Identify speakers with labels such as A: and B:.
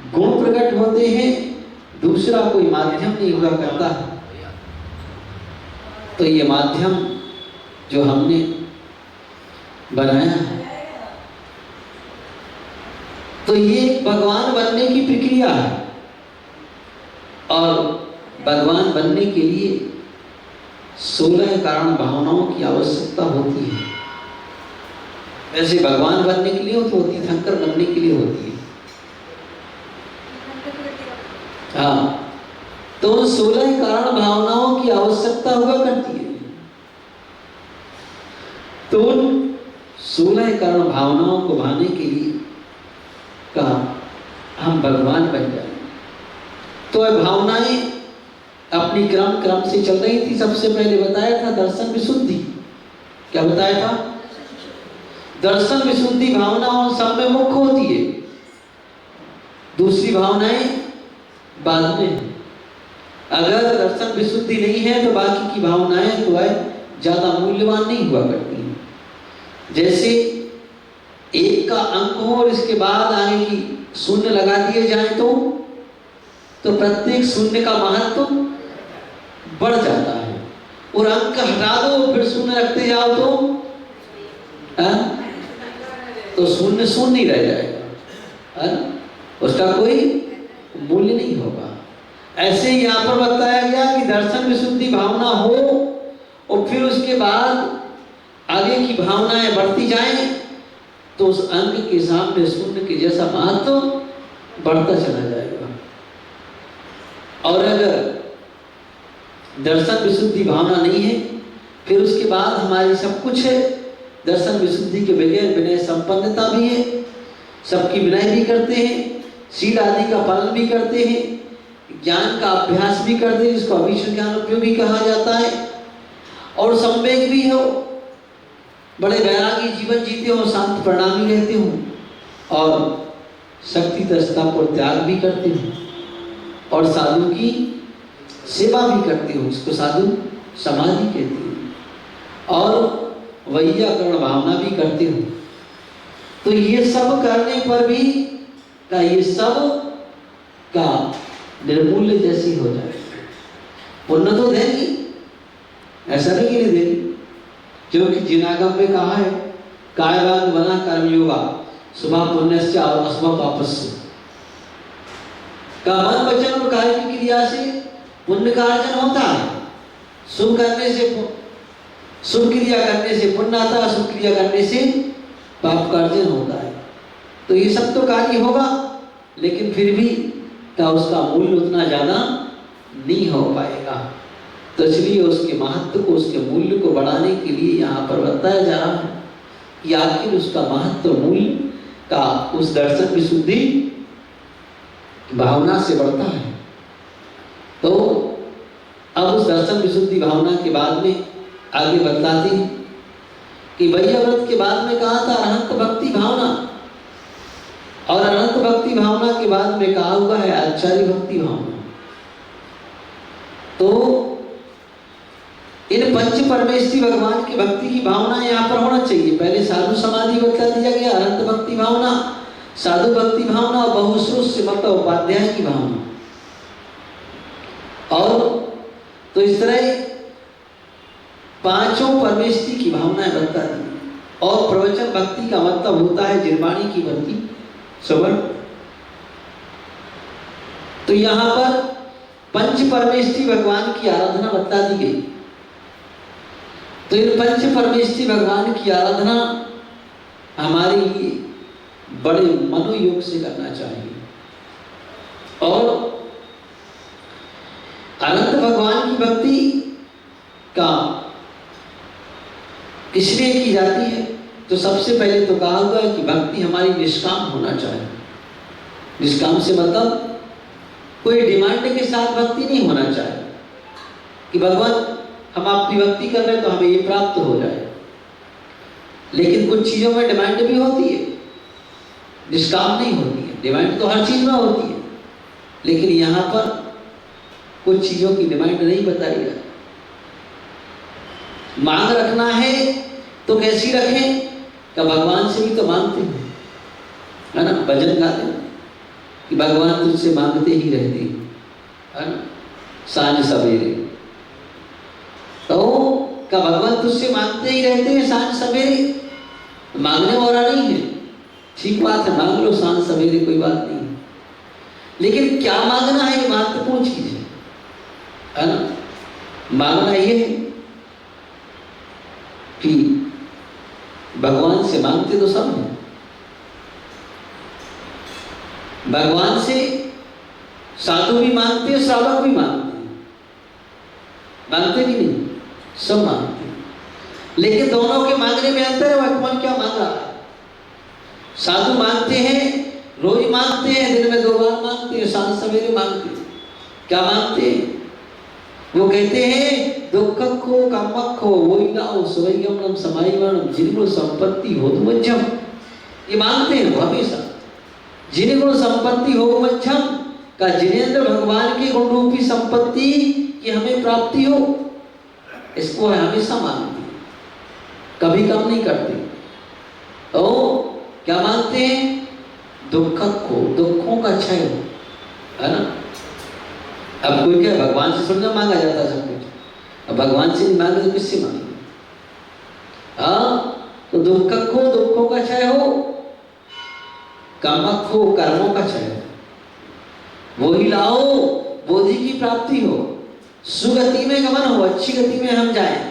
A: गुण प्रकट होते हैं, दूसरा कोई माध्यम नहीं हुआ करता। तो ये माध्यम जो हमने बनाया है, तो ये भगवान बनने की प्रक्रिया है। और भगवान बनने के लिए 16 कारण भावनाओं की आवश्यकता होती है। वैसे भगवान बनने के लिए तो होती है, शंकर बनने के लिए होती है। हाँ, तो उन 16 कारण भावनाओं की आवश्यकता हुआ करती है। तो उन 16 कारण भावनाओं को भाने के लिए कहा हम भगवान बन जाए। तो ये भावनाएं अपनी क्रम से चल रही थी। सबसे पहले बताया था दर्शन विशुद्धि। क्या बताया था? दर्शन विशुद्धि भावनाओं सब में मुख्य होती है, दूसरी भावनाएं बाद में। अगर दर्शन विशुद्धि नहीं है तो बाकी की भावनाएं तो है ज्यादा मूल्यवान नहीं हुआ करती। जैसे एक का अंक हो और इसके बाद आगे की शून्य लगा दिए जाए तो प्रत्येक शून्य का महत्व बढ़ जाता है। और अंक हटा दो फिर शून्य रखते जाओ तो शून्य शून्य ही रह जाएगा, है? उसका कोई मूल्य नहीं होगा। ऐसे ही यहाँ पर बताया गया कि दर्शन विशुद्धि भावना हो और फिर उसके बाद आगे की भावनाएं बढ़ती जाएं तो उस अंक के सामने शून्य के जैसा महत्व बढ़ता चला जाएगा। और अगर दर्शन विशुद्धि भावना नहीं है, फिर उसके बाद हमारी सब कुछ है। दर्शन विशुद्धि के बगैर विनय संपन्नता भी है, सबकी विनय भी करते हैं, शील आदि का पालन भी करते हैं, ज्ञान का अभ्यास भी करते हैं जिसको अभीष्ट ज्ञान उपयोगी कहा जाता है। और संवेग भी हो, बड़े वैरागी जीवन जीते हो, शांत प्रणामी रहते हो और शक्ति दृष्टा पर त्याग भी करते हो और साधु की सेवा भी करते हो, इसको साधु समाधि कहते हो। और वैयाकरण भावना भी करते हो। तो ये सब करने पर भी ये सब का निर्मूल्य जैसी हो जाए। पुण्य तो देगी, ऐसा नहीं कि नहीं देगी, क्योंकि जिनागम में कहा है कायवान बना कर्मयोगा शुभ पुण्य और अशुभ पापस्य। का मन वचन और कार्य की क्रिया से पुण्य का अर्जन होता है। शुभ करने से शुभ क्रिया करने से पुण्य आता है, अशुभ क्रिया करने से पाप का अर्जन होता है। तो ये सब तो कार्य होगा, लेकिन फिर भी का उसका मूल्य उतना ज्यादा नहीं हो पाएगा। तो इसलिए उसके महत्व को, उसके मूल्य को बढ़ाने के लिए यहाँ पर बताया जा रहा है कि आखिर उसका महत्व मूल्य का उस दर्शन विशुद्धि भावना से बढ़ता है। तो अब उस दर्शन विशुद्धि भावना के बाद में आगे बतलाती है कि वैया व्रत के बाद में कहा था अनंत भक्ति भावना, और अनंत भक्ति भावना के बाद में कहा हुआ है आचार्य भक्ति भावना। तो इन पंच परमेश्वरी भगवान की भक्ति की भावना यहाँ पर होना चाहिए। पहले साधु समाधि बता दिया गया, अनंत भक्ति भावना, साधु भक्ति भावना और बहुश्रुत से मतलब उपाध्याय की भावना। और तो इस तरह पांचों परमेश्वरी की भावनाएं बता दी। और प्रवचन भक्ति का मतलब होता है निर्वाणी की भक्ति, श्रवण। तो यहाँ पर पंच परमेश्वरी भगवान की आराधना बता दी गई। तो इन पंच परमेश्वरी भगवान की आराधना हमारे लिए बड़े मनोयोग से करना चाहिए। और अनंत भगवान की भक्ति का इसलिए की जाती है, तो सबसे पहले तो कहा हुआ है कि भक्ति हमारी निष्काम होना चाहिए। निष्काम से मतलब कोई डिमांड के साथ भक्ति नहीं होना चाहिए कि भगवान हम आपकी भक्ति कर रहे हैं तो हमें ये प्राप्त हो जाए। लेकिन कुछ चीजों में डिमांड भी होती है, निष्काम नहीं होती है। डिमांड तो हर चीज में होती है, लेकिन यहाँ पर कुछ चीजों की डिमांड नहीं बताई जाती। मांग रखना है तो कैसी रखें? क्या भगवान से भी तो मांगते हैं, है ना, भजन गाते हैं, कि भगवान तुझसे मांगते ही रहते है ना, सांझ सवेरे। तो क्या भगवान तुझसे मांगते ही रहते हैं सांझ सवेरे? मांगने वाला नहीं है, ठीक बात है, मांग लो सांझ सवेरे, कोई बात नहीं, लेकिन क्या मांगना है ये महत्वपूर्ण चीज है ना। मांगना ये है कि भगवान से मांगते तो सब हैं, भगवान से साधु भी मांगते हैं, श्रावक भी मांगते हैं, मांगते कि नहीं? सब मांगते हैं, लेकिन दोनों के मांगने में अंतर है। वह कौन क्या मांग रहा है? साधु मांगते हैं, रोज मांगते हैं, दिन में 2 बार मांगते हैं, सांझ सवेरे मांगते हैं। क्या मांगते हैं? वो कहते हैं दुखखो कामखो वही लाओ स्वयं समाईवरणम जिनको संपत्ति हो तो मध्यम। ये मांगते हैं वो हमेशा, जिनको संपत्ति हो मध्यम का, जिनेंद्र भगवान की गुण रूपी संपत्ति की हमें प्राप्ति हो, इसको हमेशा मांगते हैं, कभी कम नहीं करते। तो क्या मांगते हैं? दुखखो, दुखों का क्षय हो, है ना। अब कोई क्या भगवान से सुनना मांगा जाता सब कुछ, अब भगवान से नहीं मांगे तो किससे मांगे? हाँ, तो दुखखो, दुखों का क्षय हो, कामखो, कर्मों का क्षय हो, वो ही लाओ बोधि की प्राप्ति हो, सुगति में गमन हो, अच्छी गति में हम जाएं।